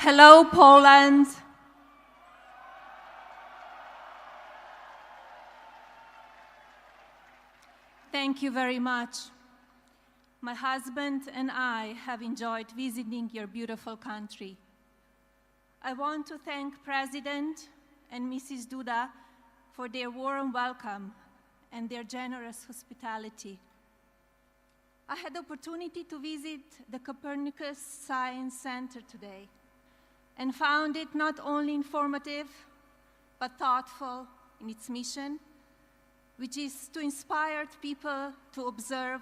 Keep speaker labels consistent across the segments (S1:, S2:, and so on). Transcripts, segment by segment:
S1: Hello, Poland. Thank you very much. My husband and I have enjoyed visiting your beautiful country. I want to thank President and Mrs. Duda for their warm welcome and their generous hospitality. I had the opportunity to visit the Copernicus Science Center today and found it not only informative, but thoughtful in its mission, which is to inspire people to observe,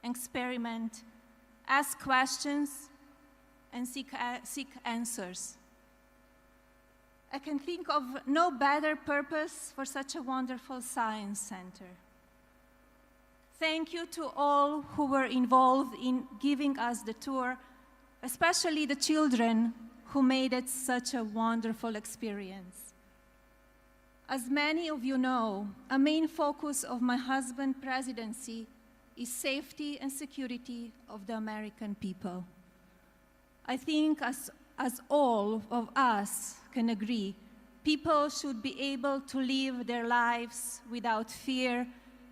S1: experiment, ask questions, and seek answers. I can think of no better purpose for such a wonderful science center. Thank you to all who were involved in giving us the tour, especially the children who made it such a wonderful experience. As many of you know, a main focus of my husband's presidency is safety and security of the American people. I think as all of us can agree, people should be able to live their lives without fear,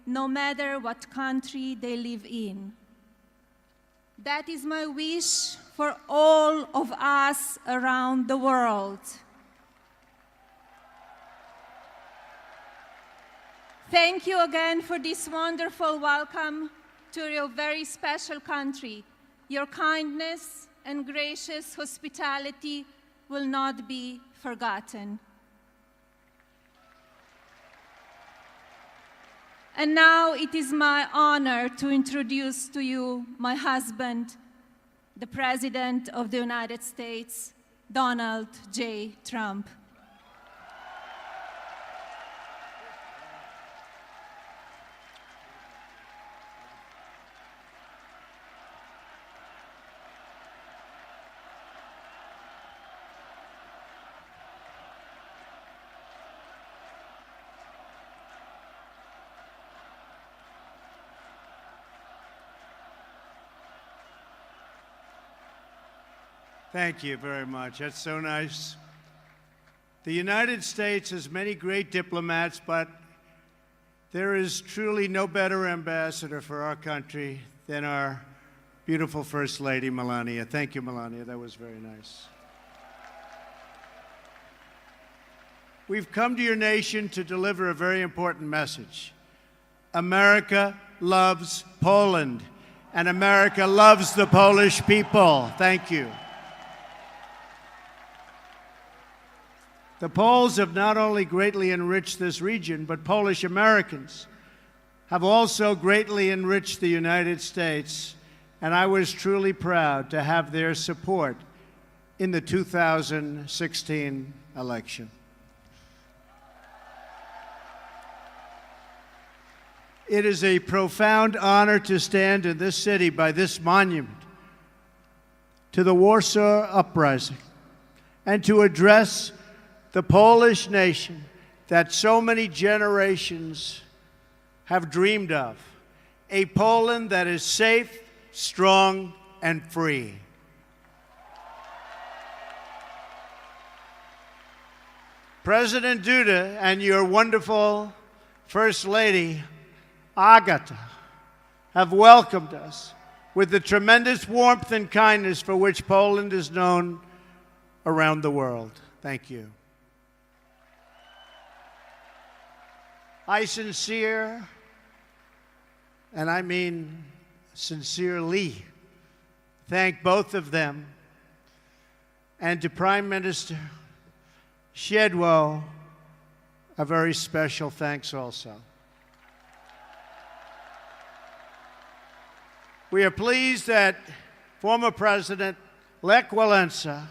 S1: no matter what country they live in. That is my wish for all of us around the world. Thank you again for this wonderful welcome to your very special country. Your kindness and gracious hospitality will not be forgotten. And now it is my honor to introduce to you my husband, the President of the United States, Donald J. Trump.
S2: Thank you very much. That's so nice. The United States has many great diplomats, but there is truly no better ambassador for our country than our beautiful First Lady, Melania. Thank you, Melania. That was very nice. We've come to your nation to deliver a very important message. America loves Poland, and America loves the Polish people. Thank you. The Poles have not only greatly enriched this region, but Polish Americans have also greatly enriched the United States, and I was truly proud to have their support in the 2016 election. It is a profound honor to stand in this city by this monument to the Warsaw Uprising and to address the Polish nation that so many generations have dreamed of, a Poland that is safe, strong, and free. President Duda and your wonderful First Lady, Agata, have welcomed us with the tremendous warmth and kindness for which Poland is known around the world. Thank you. I sincere, and I mean sincerely, thank both of them, and to Prime Minister Shedwo, a very special thanks also. We are pleased that former President Lech Walesa,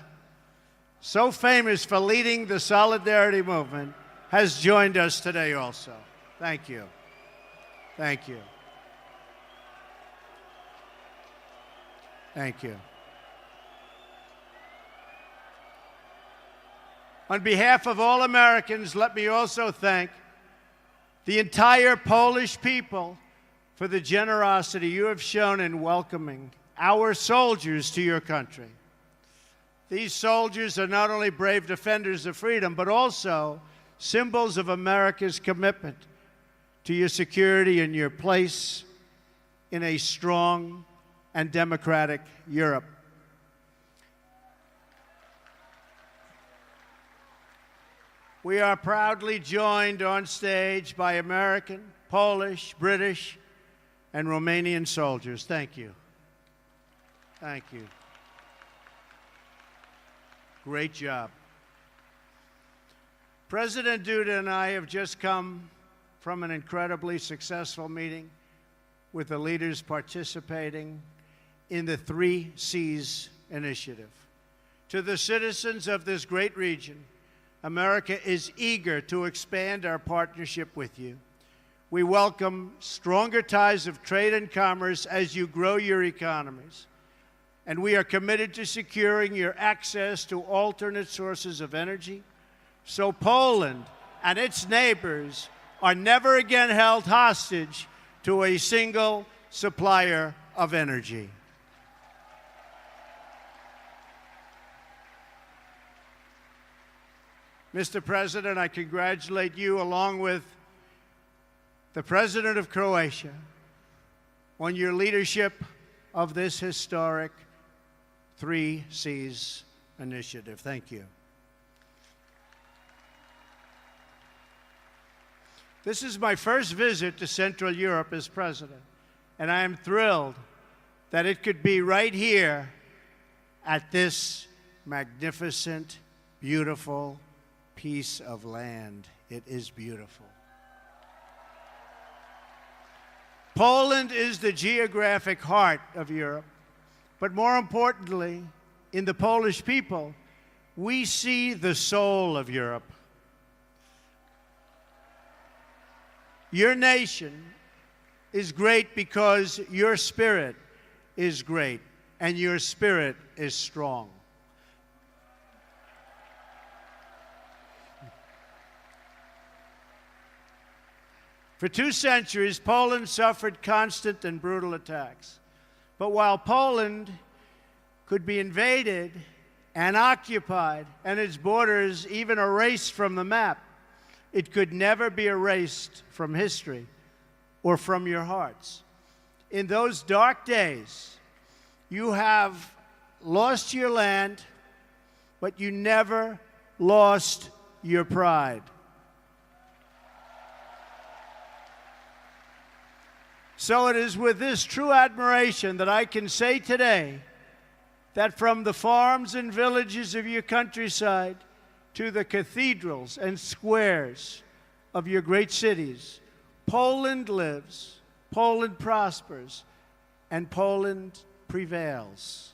S2: so famous for leading the Solidarity movement, has joined us today also. Thank you. Thank you. Thank you. On behalf of all Americans, let me also thank the entire Polish people for the generosity you have shown in welcoming our soldiers to your country. These soldiers are not only brave defenders of freedom, but also symbols of America's commitment to your security and your place in a strong and democratic Europe. We are proudly joined on stage by American, Polish, British, and Romanian soldiers. Thank you. Thank you. Great job. President Duda and I have just come from an incredibly successful meeting with the leaders participating in the 3 Cs initiative. To the citizens of this great region, America is eager to expand our partnership with you. We welcome stronger ties of trade and commerce as you grow your economies. And we are committed to securing your access to alternate sources of energy, so Poland and its neighbors are never again held hostage to a single supplier of energy. Mr. President, I congratulate you, along with the President of Croatia, on your leadership of this historic 3 Cs initiative. Thank you. This is my first visit to Central Europe as president, and I am thrilled that it could be right here at this magnificent, beautiful piece of land. It is beautiful. Poland is the geographic heart of Europe, but more importantly, in the Polish people, we see the soul of Europe. Your nation is great because your spirit is great, and your spirit is strong. For 2 centuries, Poland suffered constant and brutal attacks. But while Poland could be invaded and occupied, and its borders even erased from the map, it could never be erased from history or from your hearts. In those dark days, you have lost your land, but you never lost your pride. So it is with this true admiration that I can say today that from the farms and villages of your countryside to the cathedrals and squares of your great cities, Poland lives, Poland prospers, and Poland prevails.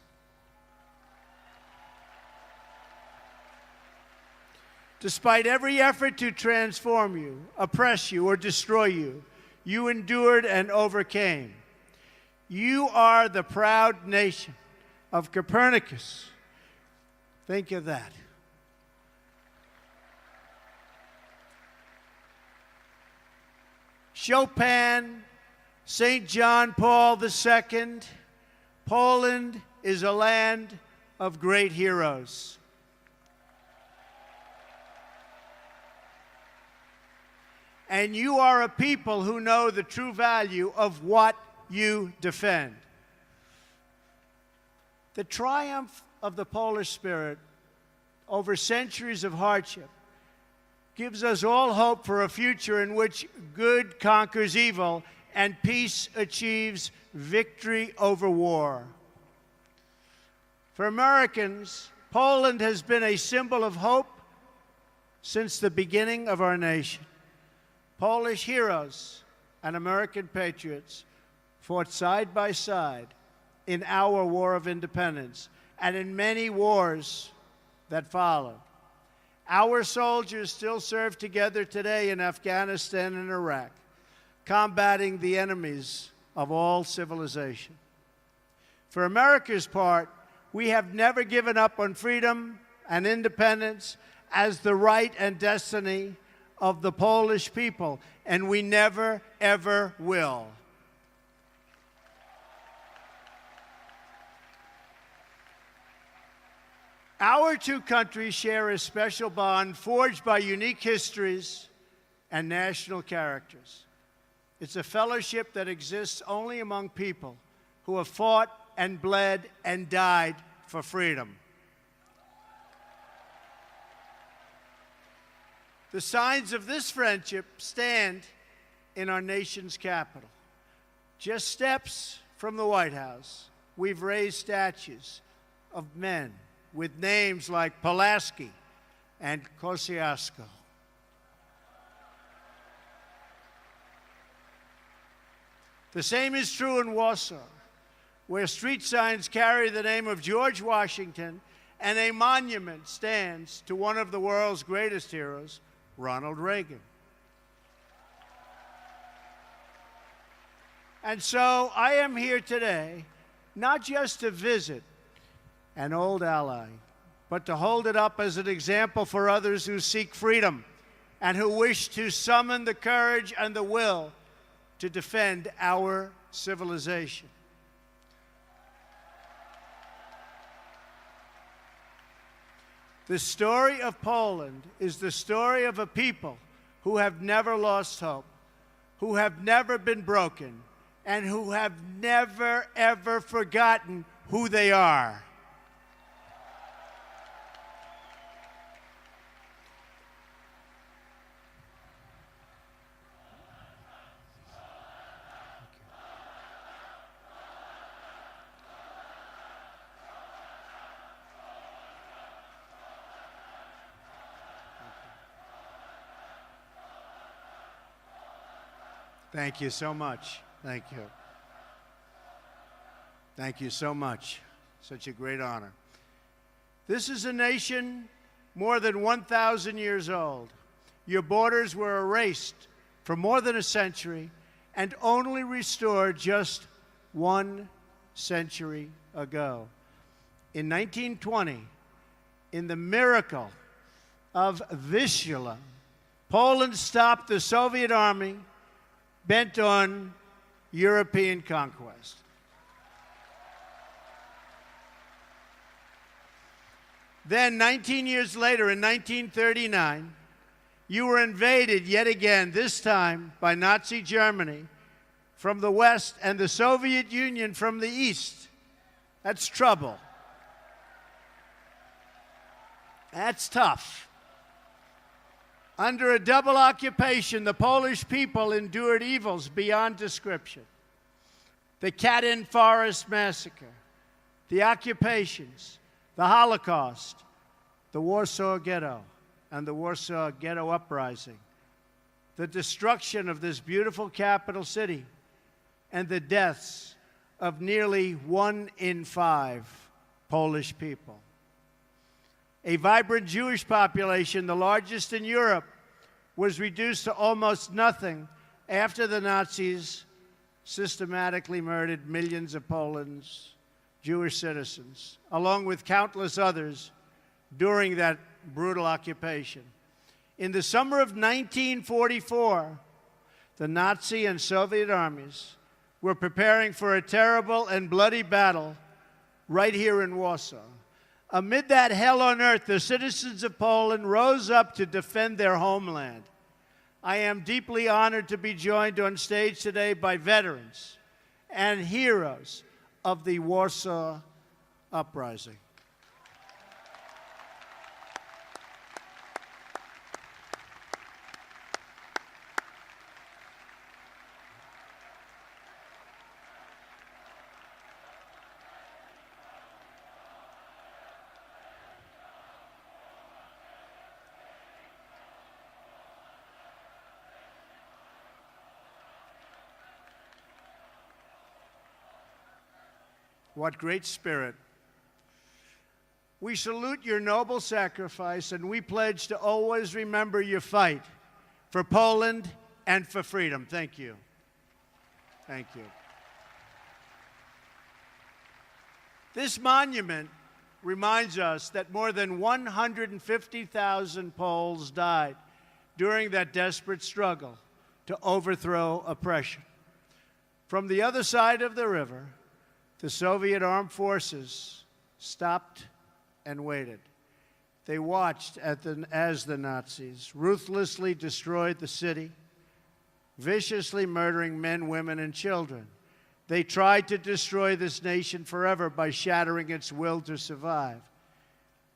S2: Despite every effort to transform you, oppress you, or destroy you, you endured and overcame. You are the proud nation of Copernicus. Think of that. Chopin, St. John Paul II. Poland is a land of great heroes. And you are a people who know the true value of what you defend. The triumph of the Polish spirit over centuries of hardship gives us all hope for a future in which good conquers evil and peace achieves victory over war. For Americans, Poland has been a symbol of hope since the beginning of our nation. Polish heroes and American patriots fought side by side in our War of Independence and in many wars that followed. Our soldiers still serve together today in Afghanistan and Iraq, combating the enemies of all civilization. For America's part, we have never given up on freedom and independence as the right and destiny of the Polish people, and we never, ever will. Our two countries share a special bond forged by unique histories and national characters. It's a fellowship that exists only among people who have fought and bled and died for freedom. The signs of this friendship stand in our nation's capital. Just steps from the White House, we've raised statues of men with names like Pulaski and Kosciuszko. The same is true in Warsaw, where street signs carry the name of George Washington and a monument stands to one of the world's greatest heroes, Ronald Reagan. And so I am here today, not just to visit an old ally, but to hold it up as an example for others who seek freedom and who wish to summon the courage and the will to defend our civilization. The story of Poland is the story of a people who have never lost hope, who have never been broken, and who have never, ever forgotten who they are. Thank you so much. Thank you. Thank you so much. Such a great honor. This is a nation more than 1,000 years old. Your borders were erased for more than a century and only restored just 1 century ago. In 1920, in the miracle of Vistula, Poland stopped the Soviet army bent on European conquest. Then, 19 years later, in 1939, you were invaded yet again, this time by Nazi Germany from the west and the Soviet Union from the east. That's trouble. That's tough. Under a double occupation, the Polish people endured evils beyond description. The Katyn Forest Massacre, the occupations, the Holocaust, the Warsaw Ghetto, and the Warsaw Ghetto Uprising, the destruction of this beautiful capital city, and the deaths of nearly 1 in 5 Polish people. A vibrant Jewish population, the largest in Europe, was reduced to almost nothing after the Nazis systematically murdered millions of Poland's Jewish citizens, along with countless others during that brutal occupation. In the summer of 1944, the Nazi and Soviet armies were preparing for a terrible and bloody battle right here in Warsaw. Amid that hell on earth, the citizens of Poland rose up to defend their homeland. I am deeply honored to be joined on stage today by veterans and heroes of the Warsaw Uprising. What great spirit. We salute your noble sacrifice, and we pledge to always remember your fight for Poland and for freedom. Thank you. Thank you. This monument reminds us that more than 150,000 Poles died during that desperate struggle to overthrow oppression. From the other side of the river, the Soviet armed forces stopped and waited. They watched as the Nazis ruthlessly destroyed the city, viciously murdering men, women, and children. They tried to destroy this nation forever by shattering its will to survive.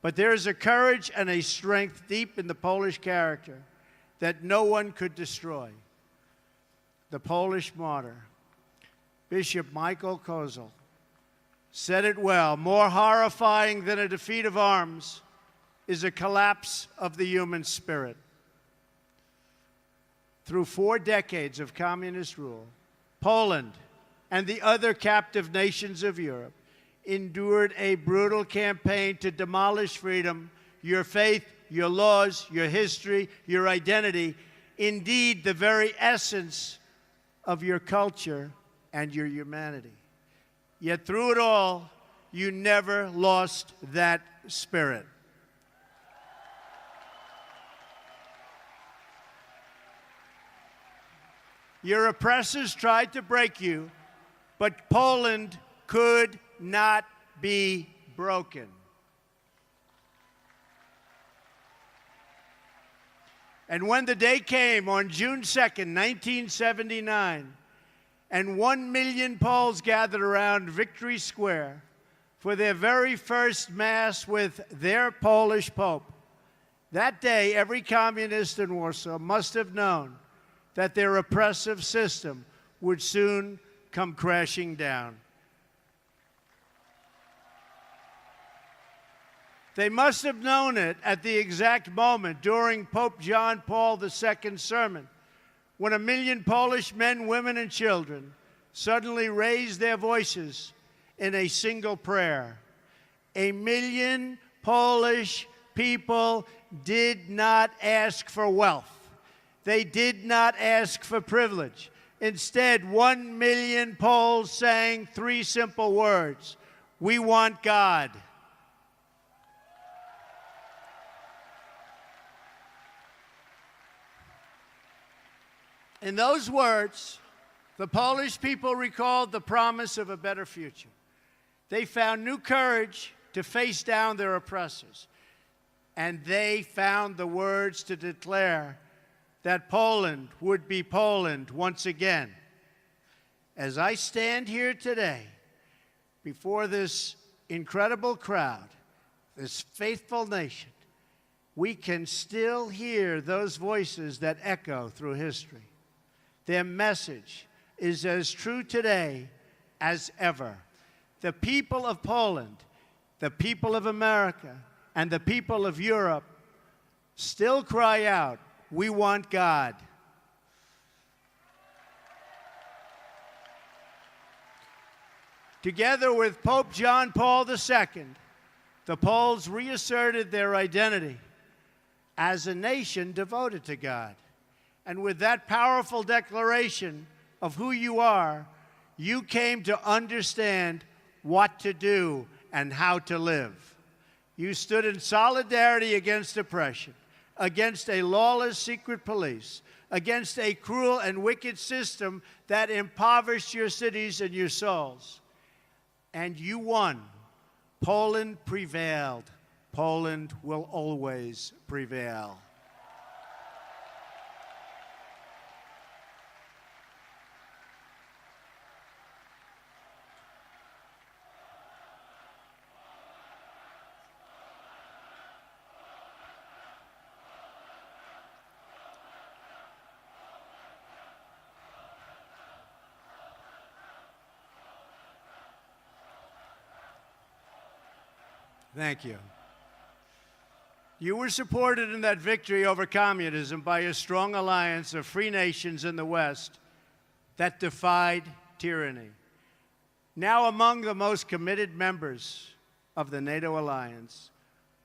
S2: But there is a courage and a strength deep in the Polish character that no one could destroy. The Polish martyr, Bishop Michael Kozel, said it well: more horrifying than a defeat of arms is a collapse of the human spirit. Through 4 decades of communist rule, Poland and the other captive nations of Europe endured a brutal campaign to demolish freedom, your faith, your laws, your history, your identity, indeed the very essence of your culture and your humanity. Yet through it all, you never lost that spirit. Your oppressors tried to break you, but Poland could not be broken. And when the day came on June 2nd, 1979, and 1 million Poles gathered around Victory Square for their very first Mass with their Polish Pope, that day every communist in Warsaw must have known that their oppressive system would soon come crashing down. They must have known it at the exact moment during Pope John Paul II's sermon, when 1 million Polish men, women, and children suddenly raised their voices in a single prayer. 1 million Polish people did not ask for wealth. They did not ask for privilege. Instead, 1 million Poles sang 3 simple words: "We want God." In those words, the Polish people recalled the promise of a better future. They found new courage to face down their oppressors. And they found the words to declare that Poland would be Poland once again. As I stand here today before this incredible crowd, this faithful nation, we can still hear those voices that echo through history. Their message is as true today as ever. The people of Poland, the people of America, and the people of Europe still cry out, "We want God." Together with Pope John Paul II, the Poles reasserted their identity as a nation devoted to God. And with that powerful declaration of who you are, you came to understand what to do and how to live. You stood in solidarity against oppression, against a lawless secret police, against a cruel and wicked system that impoverished your cities and your souls. And you won. Poland prevailed. Poland will always prevail. Thank you. You were supported in that victory over communism by a strong alliance of free nations in the West that defied tyranny. Now among the most committed members of the NATO alliance,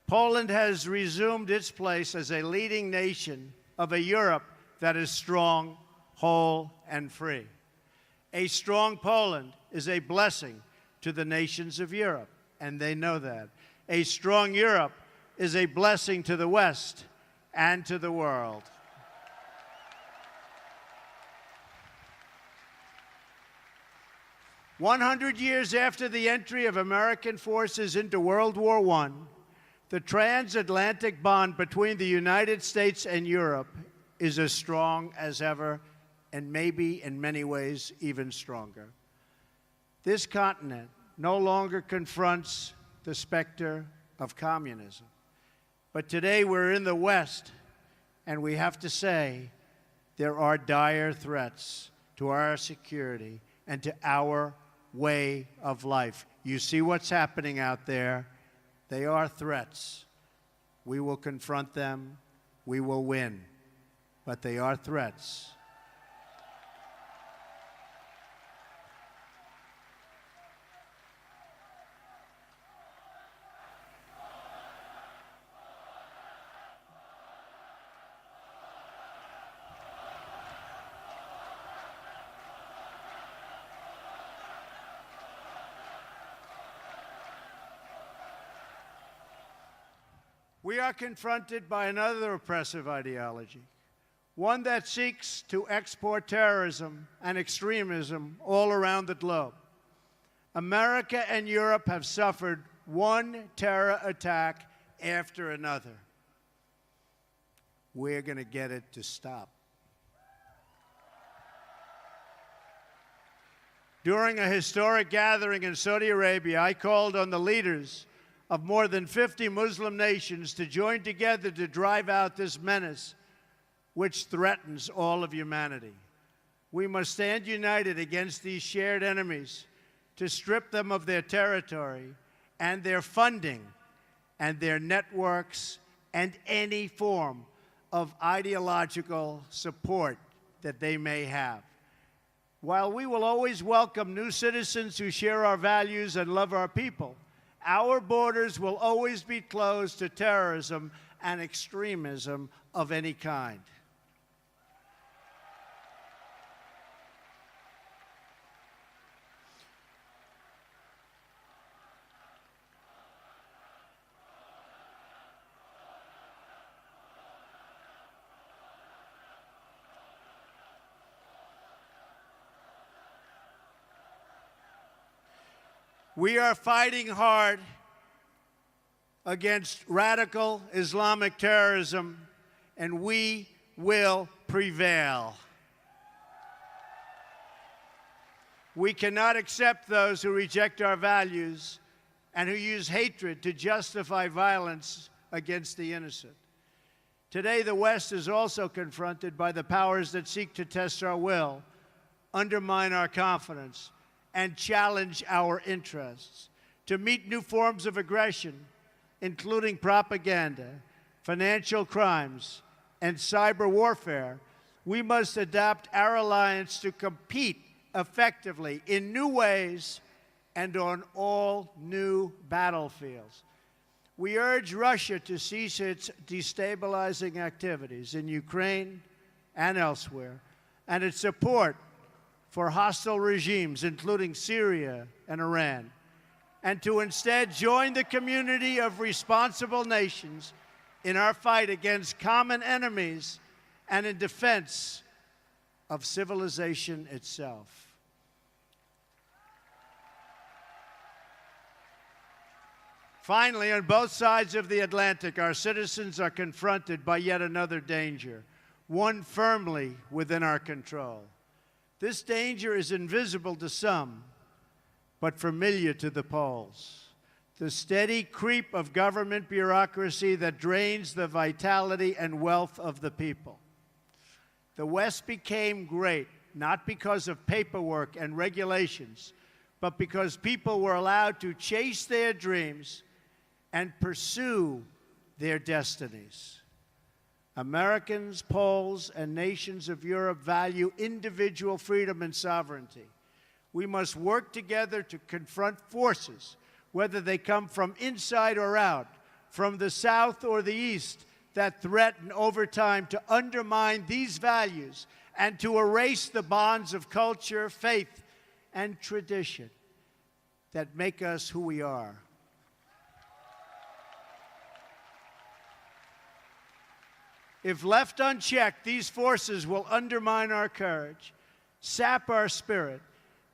S2: Poland has resumed its place as a leading nation of a Europe that is strong, whole, and free. A strong Poland is a blessing to the nations of Europe, and they know that. A strong Europe is a blessing to the West and to the world. "100 years after the entry of American forces into World War I, The transatlantic bond between the United States and Europe is as strong as ever, and maybe in many ways even stronger. This continent no longer confronts the specter of communism. But today we're in the West, and we have to say there are dire threats to our security and to our way of life. You see what's happening out there. They are threats. We will confront them. We will win. But they are threats. We are confronted by another oppressive ideology, one that seeks to export terrorism and extremism all around the globe. America and Europe have suffered one terror attack after another. We're going to get it to stop. During a historic gathering in Saudi Arabia, I called on the leaders of more than 50 Muslim nations to join together to drive out this menace which threatens all of humanity. We must stand united against these shared enemies to strip them of their territory and their funding and their networks and any form of ideological support that they may have. While we will always welcome new citizens who share our values and love our people, our borders will always be closed to terrorism and extremism of any kind. We are fighting hard against radical Islamic terrorism, and we will prevail. We cannot accept those who reject our values and who use hatred to justify violence against the innocent. Today, the West is also confronted by the powers that seek to test our will, undermine our confidence, and challenge our interests. To meet new forms of aggression, including propaganda, financial crimes, and cyber warfare, we must adapt our alliance to compete effectively in new ways and on all new battlefields. We urge Russia to cease its destabilizing activities in Ukraine and elsewhere, and its support for hostile regimes, including Syria and Iran, and to instead join the community of responsible nations in our fight against common enemies and in defense of civilization itself. Finally, on both sides of the Atlantic, our citizens are confronted by yet another danger, one firmly within our control. This danger is invisible to some, but familiar to the Poles. The steady creep of government bureaucracy that drains the vitality and wealth of the people. The West became great, not because of paperwork and regulations, but because people were allowed to chase their dreams and pursue their destinies. Americans, Poles, and nations of Europe value individual freedom and sovereignty. We must work together to confront forces, whether they come from inside or out, from the South or the East, that threaten over time to undermine these values and to erase the bonds of culture, faith, and tradition that make us who we are. If left unchecked, these forces will undermine our courage, sap our spirit,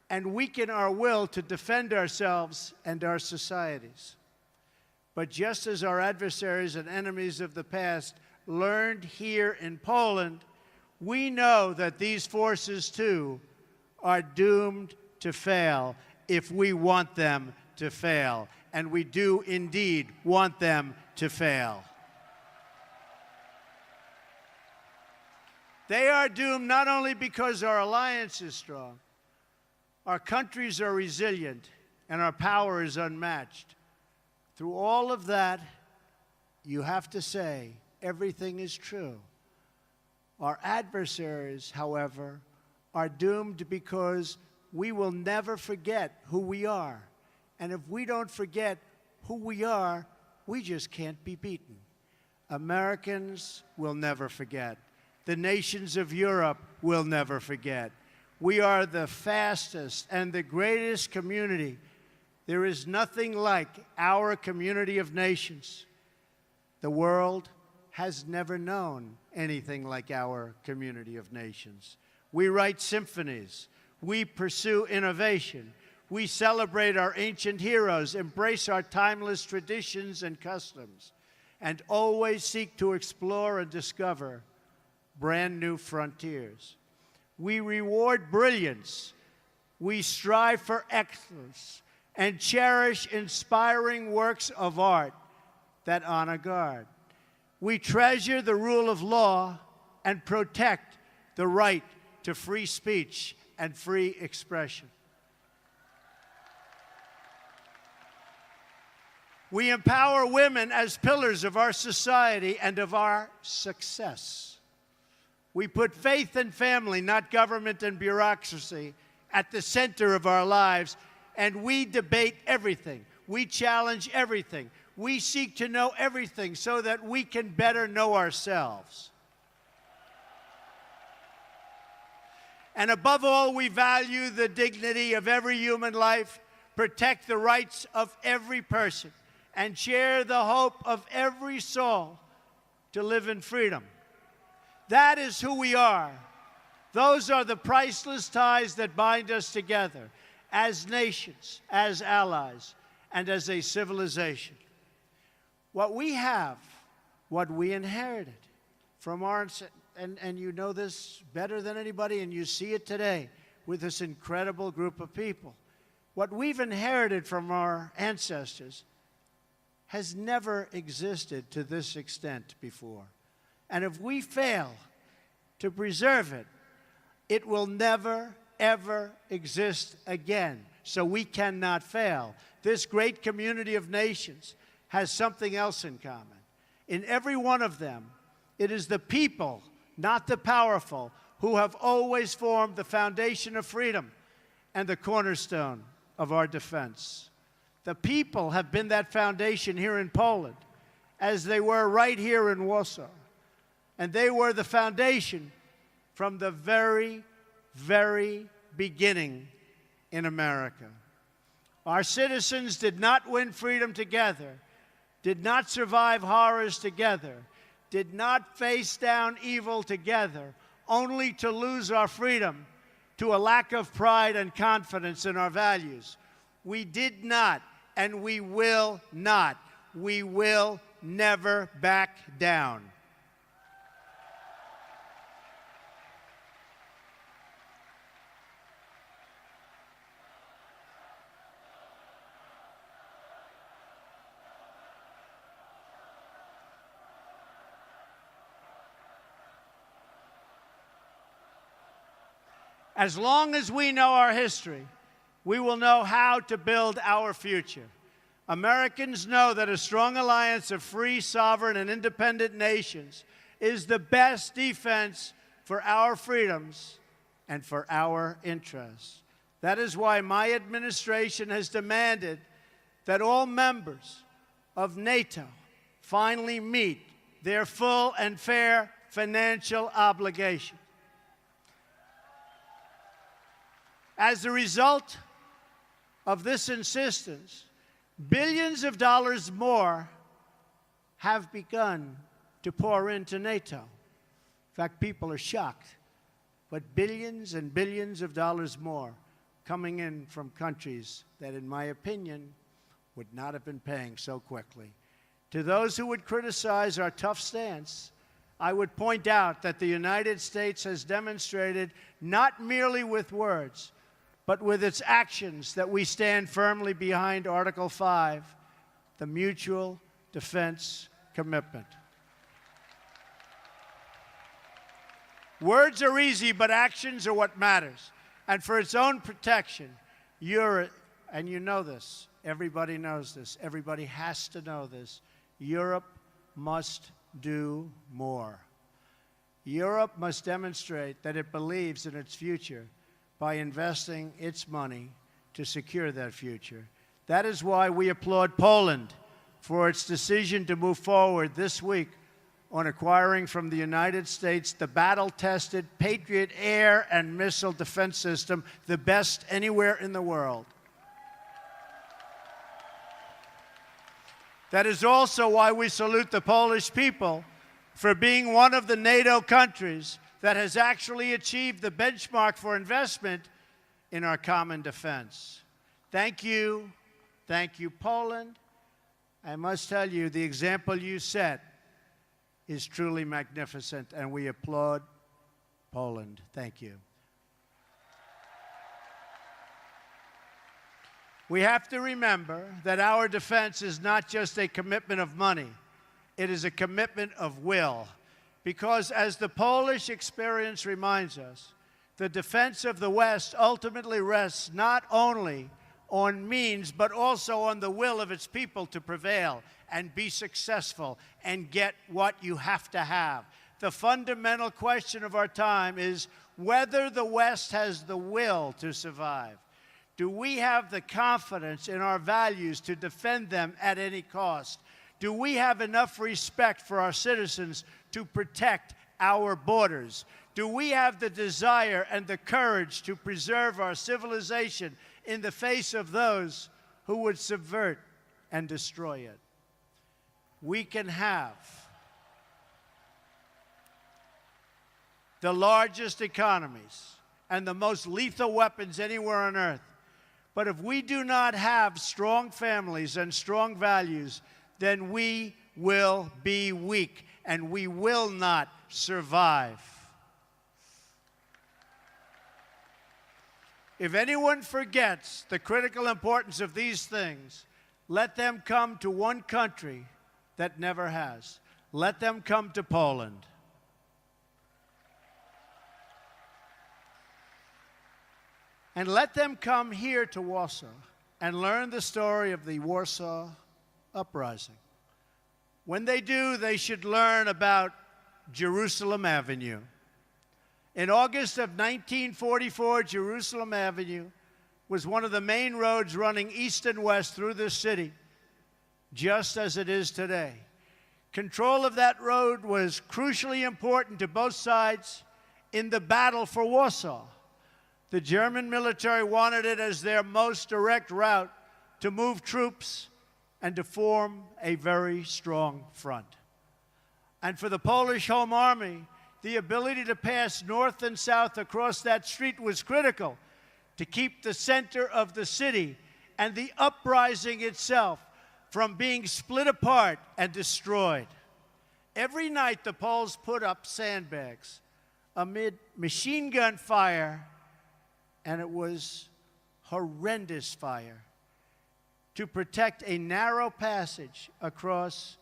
S2: and weaken our will to defend ourselves and our societies. But just as our adversaries and enemies of the past learned here in Poland, we know that these forces, too, are doomed to fail if we want them to fail. And we do indeed want them to fail. They are doomed not only because our alliance is strong, our countries are resilient, and our power is unmatched. Through all of that, you have to say everything is true. Our adversaries, however, are doomed because we will never forget who we are. And if we don't forget who we are, we just can't be beaten. Americans will never forget. The nations of Europe will never forget. We are the fastest and the greatest community. There is nothing like our community of nations. The world has never known anything like our community of nations. We write symphonies. We pursue innovation. We celebrate our ancient heroes, embrace our timeless traditions and customs, and always seek to explore and discover brand new frontiers. We reward brilliance. We strive for excellence and cherish inspiring works of art that honor God. We treasure the rule of law and protect the right to free speech and free expression. We empower women as pillars of our society and of our success. We put faith and family, not government and bureaucracy, at the center of our lives, and we debate everything. We challenge everything. We seek to know everything so that we can better know ourselves. And above all, we value the dignity of every human life, protect the rights of every person, and share the hope of every soul to live in freedom. That is who we are. Those are the priceless ties that bind us together as nations, as allies, and as a civilization. What we have, what we inherited from our ancestors, and you know this better than anybody, and you see it today with this incredible group of people. What we've inherited from our ancestors has never existed to this extent before. And if we fail to preserve it, it will never, ever exist again. So we cannot fail. This great community of nations has something else in common. In every one of them, it is the people, not the powerful, who have always formed the foundation of freedom and the cornerstone of our defense. The people have been that foundation here in Poland, as they were right here in Warsaw. And they were the foundation from the very, very beginning in America. Our citizens did not win freedom together, did not survive horrors together, did not face down evil together, only to lose our freedom to a lack of pride and confidence in our values. We did not, and we will not. We will never back down. As long as we know our history, we will know how to build our future. Americans know that a strong alliance of free, sovereign, and independent nations is the best defense for our freedoms and for our interests. That is why my administration has demanded that all members of NATO finally meet their full and fair financial obligations. As a result of this insistence, billions of dollars more have begun to pour into NATO. In fact, people are shocked, but billions and billions of dollars more coming in from countries that, in my opinion, would not have been paying so quickly. To those who would criticize our tough stance, I would point out that the United States has demonstrated, not merely with words, but with its actions, that we stand firmly behind Article 5, the mutual defense commitment. Words are easy, but actions are what matters. And for its own protection, and you know this, everybody knows this, everybody has to know this, Europe must do more. Europe must demonstrate that it believes in its future by investing its money to secure that future. That is why we applaud Poland for its decision to move forward this week on acquiring from the United States the battle-tested Patriot air and missile defense system, the best anywhere in the world. That is also why we salute the Polish people for being one of the NATO countries that has actually achieved the benchmark for investment in our common defense. Thank you, Poland. I must tell you, the example you set is truly magnificent, and we applaud Poland. Thank you. We have to remember that our defense is not just a commitment of money, it is a commitment of will. Because as the Polish experience reminds us, the defense of the West ultimately rests not only on means, but also on the will of its people to prevail and be successful and get what you have to have. The fundamental question of our time is whether the West has the will to survive. Do we have the confidence in our values to defend them at any cost? Do we have enough respect for our citizens to protect our borders? Do we have the desire and the courage to preserve our civilization in the face of those who would subvert and destroy it? We can have the largest economies and the most lethal weapons anywhere on earth. But if we do not have strong families and strong values, then we will be weak and we will not survive. If anyone forgets the critical importance of these things, let them come to one country that never has. Let them come to Poland. And let them come here to Warsaw and learn the story of the Warsaw Uprising. When they do, they should learn about Jerusalem Avenue. In August of 1944, Jerusalem Avenue was one of the main roads running east and west through this city, just as it is today. Control of that road was crucially important to both sides in the battle for Warsaw. The German military wanted it as their most direct route to move troops and to form a very strong front. And for the Polish Home Army, the ability to pass north and south across that street was critical to keep the center of the city and the uprising itself from being split apart and destroyed. Every night, the Poles put up sandbags amid machine gun fire, and it was horrendous fire, to protect a narrow passage across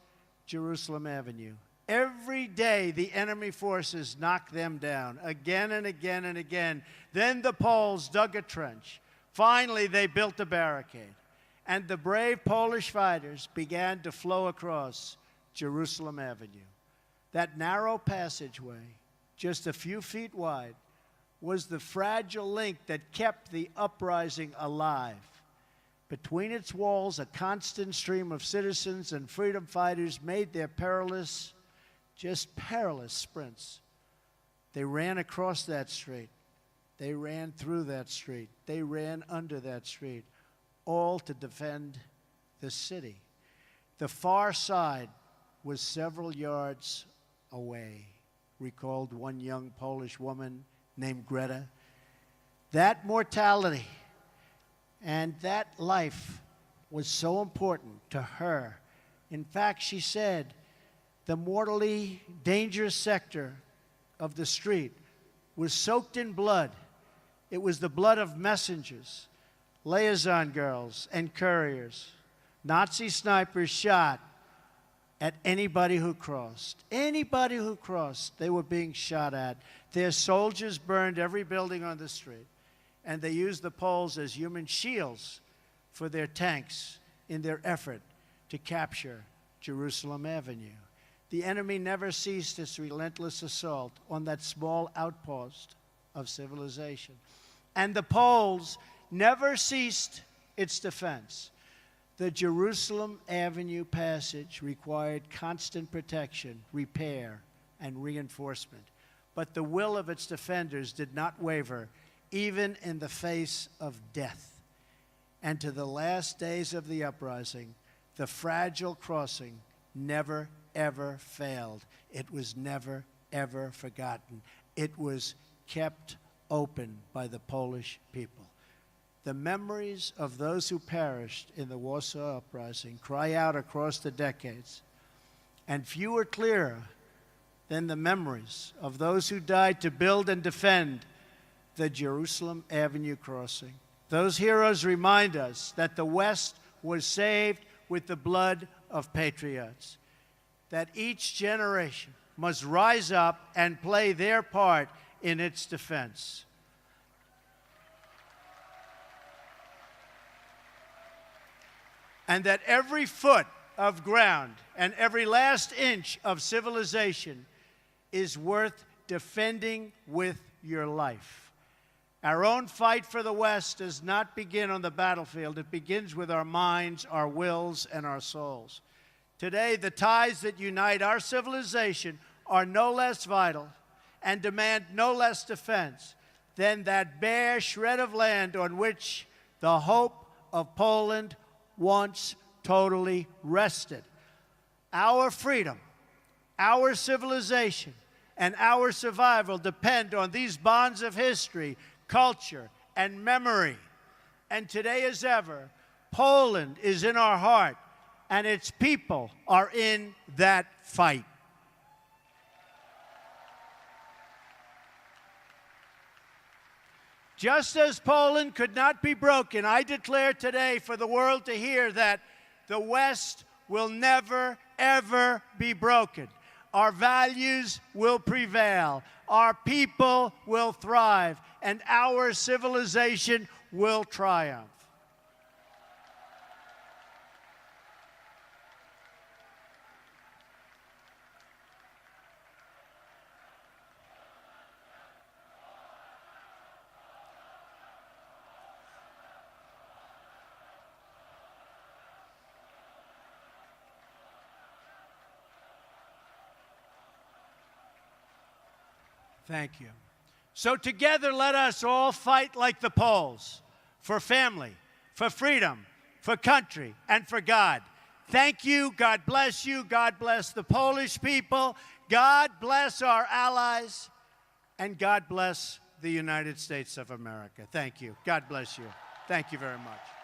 S2: Jerusalem Avenue. Every day, the enemy forces knocked them down again and again and again. Then the Poles dug a trench. Finally, they built a barricade. And the brave Polish fighters began to flow across Jerusalem Avenue. That narrow passageway, just a few feet wide, was the fragile link that kept the uprising alive. Between its walls, a constant stream of citizens and freedom fighters made their perilous sprints. They ran across that street. They ran through that street. They ran under that street, all to defend the city. The far side was several yards away, recalled one young Polish woman named Greta. That mortality and that life was so important to her In fact, she said, the mortally dangerous sector of the street was soaked in blood. It was the blood of messengers, liaison girls, and couriers. Nazi snipers shot at anybody who crossed. Anybody who crossed, they were being shot at. Their soldiers burned every building on the street, and they used the Poles as human shields for their tanks in their effort to capture Jerusalem Avenue. The enemy never ceased its relentless assault on that small outpost of civilization. And the Poles never ceased its defense. The Jerusalem Avenue passage required constant protection, repair, and reinforcement. But the will of its defenders did not waver, even in the face of death. And to the last days of the uprising, the fragile crossing never, ever failed. It was never, ever forgotten. It was kept open by the Polish people. The memories of those who perished in the Warsaw Uprising cry out across the decades, and few are clearer than the memories of those who died to build and defend the Jerusalem Avenue crossing. Those heroes remind us that the West was saved with the blood of patriots, that each generation must rise up and play their part in its defense. And that every foot of ground and every last inch of civilization is worth defending with your life. Our own fight for the West does not begin on the battlefield. It begins with our minds, our wills, and our souls. Today, the ties that unite our civilization are no less vital and demand no less defense than that bare shred of land on which the hope of Poland once totally rested. Our freedom, our civilization, and our survival depend on these bonds of history, culture, and memory. And today as ever, Poland is in our heart, and its people are in that fight. Just as Poland could not be broken, I declare today for the world to hear that the West will never, ever be broken. Our values will prevail, our people will thrive, and our civilization will triumph. Thank you. So together, let us all fight like the Poles, for family, for freedom, for country, and for God. Thank you. God bless you. God bless the Polish people. God bless our allies. And God bless the United States of America. Thank you. God bless you. Thank you very much.